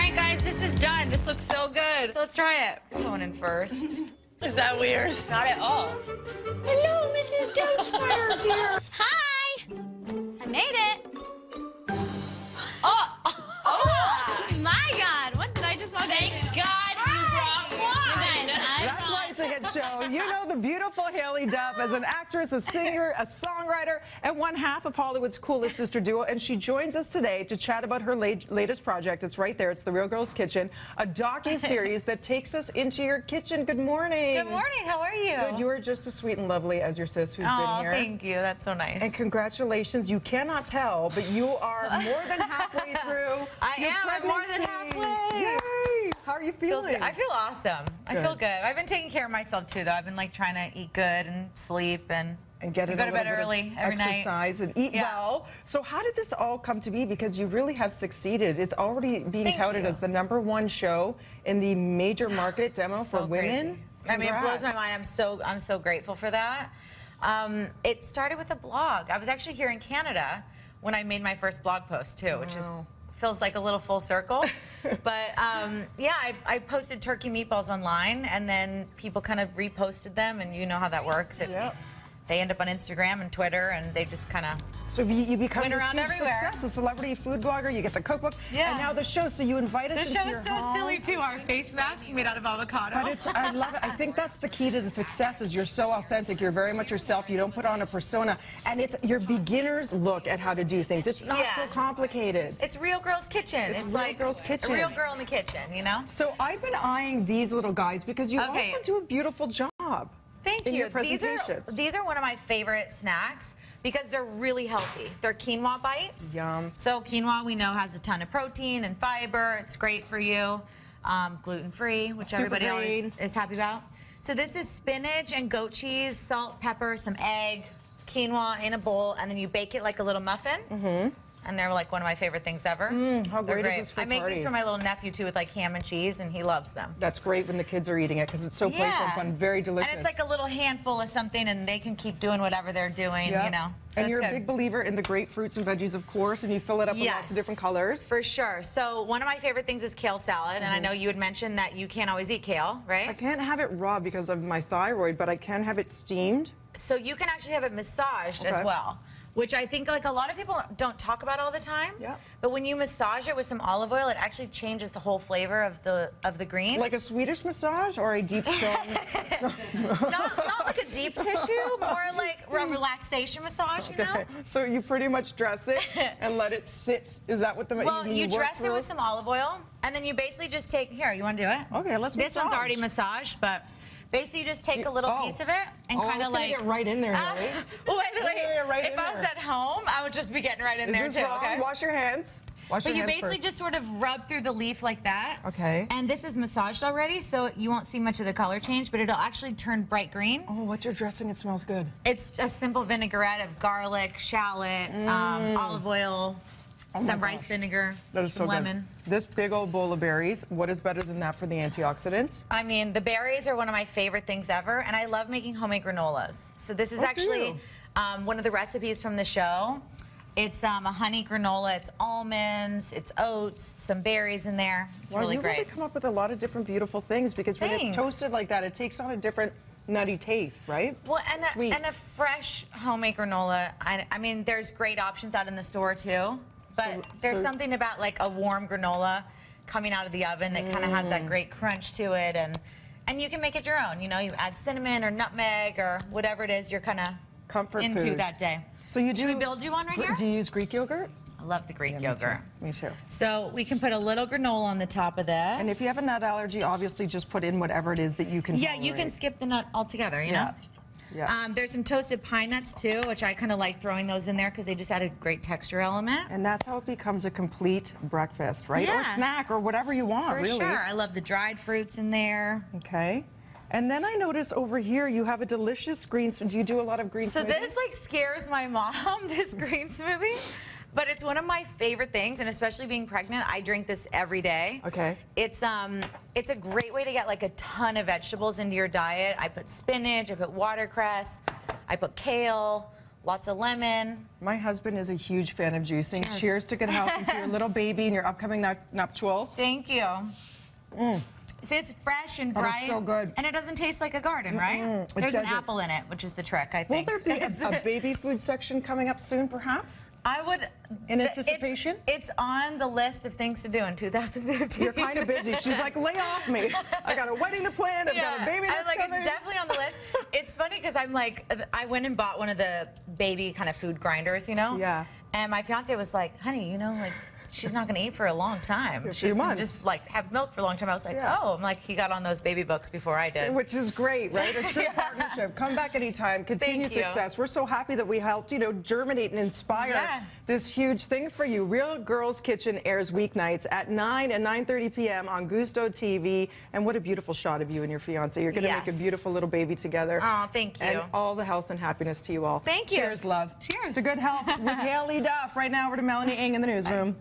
right, guys, this is done. This looks so good. Let's try it. It's on in first. Is that weird? Not at all. Hello, Mrs. Doubtfire here. Hi! I made it. Oh My God, what did I just walk thank into? God you brought wine. That's why it's a hit show. You know the beautiful Haylie Duff as an actress, a singer, a songwriter, and one half of Hollywood's coolest sister duo. And she joins us today to chat about her latest project. It's right there. It's The Real Girl's Kitchen, a docu-series that takes us into your kitchen. Good morning. Good morning. How are you? Good. You are just as sweet and lovely as your sis who's been here. Thank you. That's so nice. And congratulations. You cannot tell, but you are more than halfway through. I'm more than halfway. Yay! How are you feeling? I feel awesome. I feel good. I've been taking care of myself too, though. I've been like trying to eat good and sleep and get go to bed early every night. Exercise and eat well. So how did this all come to be? Because you really have succeeded. It's already being touted as the #1 show in the major market demo for women. I mean, it blows my mind. I'm so grateful for that. It started with a blog. I was actually here in Canada when I made my first blog post too, which is feels like a little full circle. But yeah, I posted turkey meatballs online, and then people kind of reposted them, and you know how that works. They end up on Instagram and Twitter, and they just kind of you become went around everywhere. Success, a celebrity food blogger. You get the cookbook, and now the show. So you invite us. The into show your is so home. silly too. Our face masks made out of avocado. But I love it. I think that's the key to the success. Is you're so authentic. You're very much yourself. You don't put on a persona, and it's your beginner's look at how to do things. It's not so complicated. It's Real Girl's Kitchen. It's Real Girl's Kitchen. A real girl in the kitchen, you know. So I've been eyeing these little guys because you also do a beautiful job. Thank you. These are one of my favorite snacks because they're really healthy. They're Quinoa Bites. Yum. So quinoa, we know, has a ton of protein and fiber. It's great for you. Gluten-free, which everybody always is happy about. So this is spinach and goat cheese, salt, pepper, some egg, quinoa in a bowl, and then you bake it like a little muffin. And they're like one of my favorite things ever. How great is this for I make these for my little nephew too with like ham and cheese, and he loves them. That's great when the kids are eating it because it's so playful and fun, very delicious. And it's like a little handful of something, and they can keep doing whatever they're doing, you know. So and you're a big believer in the great fruits and veggies, of course, and you fill it up with lots of different colors. For sure. So one of my favorite things is kale salad, and I know you had mentioned that you can't always eat kale, right? I can't have it raw because of my thyroid, but I can have it steamed. So you can actually have it massaged as well, which I think like a lot of people don't talk about all the time. But when you massage it with some olive oil, it actually changes the whole flavor of the green. Like a Swedish massage or a deep stone? not like a deep tissue, more like a relaxation massage, you know? So you pretty much dress it and let it sit. Is that what the you dress it with some olive oil, and then you basically just take, here, you want to do it? Okay, let's massage. This one's already massaged, but basically, you just take a little piece of it and kind of like get right in there, Wait, if I was at home, I would just be getting right in there too. Okay. Wash your hands. But you basically just sort of rub through the leaf like that. Okay. And this is massaged already, so you won't see much of the color change, but it'll actually turn bright green. Oh, what's your dressing? It smells good. It's a simple vinaigrette of garlic, shallot, olive oil. Some rice vinegar, some lemon. This big old bowl of berries, what is better than that for the antioxidants? I mean, the berries are one of my favorite things ever, and I love making homemade granolas. So this is actually one of the recipes from the show. It's a honey granola, it's almonds, it's oats, some berries in there. It's really great. You really come up with a lot of different beautiful things because when it's toasted like that, it takes on a different nutty taste, right? Well, and a fresh homemade granola. I mean, there's great options out in the store too. But there's something about like a warm granola coming out of the oven that kind of has that great crunch to it, and you can make it your own. You know, you add cinnamon or nutmeg or whatever it is you're kind of into that day. So you do. Should we build you one right here? Do you use Greek yogurt? I love the Greek yogurt. Me too. So we can put a little granola on the top of this. And if you have a nut allergy, obviously just put in whatever it is that you can. Yeah, you can skip the nut altogether. You know. Yeah. There's some toasted pine nuts too, which I kind of like throwing those in there because they just add a great texture element. And that's how it becomes a complete breakfast, right? Or snack or whatever you want, really. For sure. I love the dried fruits in there. Okay. And then I notice over here you have a delicious green smoothie. Do you do a lot of green smoothies? So this like scares my mom, this green smoothie. But it's one of my favorite things, and especially being pregnant, I drink this every day. Okay. It's a great way to get like a ton of vegetables into your diet. I put spinach, I put watercress, I put kale, lots of lemon. My husband is a huge fan of juicing. Cheers. Cheers to good health and to your little baby and your upcoming nuptials. Thank you. See, it's fresh and That is bright. so good. And it doesn't taste like a garden, right? There's an doesn't. apple in it, which is the trick, I Will think. there be a baby food section coming up soon, perhaps? I would. In anticipation? It's on the list of things to do in 2015. You're kind of busy. She's like, lay off me. I got a wedding to plan. I've got a baby that's I'm like, coming. it's definitely on the list. It's funny because I'm like, I went and bought one of the baby kind of food grinders, you know? Yeah. And my fiance was like, honey, you know, like, she's not going to eat for a long time. few She's going to months. just like have milk for a long time. I was like, Yeah. oh, I'm like, he got on those baby books before I did. Which is great, right? A true partnership. Come back anytime. Continued Thank you. success. We're so happy that we helped, you know, germinate and inspire Yeah. this huge thing for you. Real Girls Kitchen airs weeknights at 9 and 9:30 p.m. on Gusto TV. And what a beautiful shot of you and your fiance. You're going to make a Yes. beautiful little baby together. Oh, thank you. And all the health and happiness to you all. Thank you. Cheers, love. Cheers. To good health with Haylie Duff. Right now, over to Melanie Ng in the newsroom.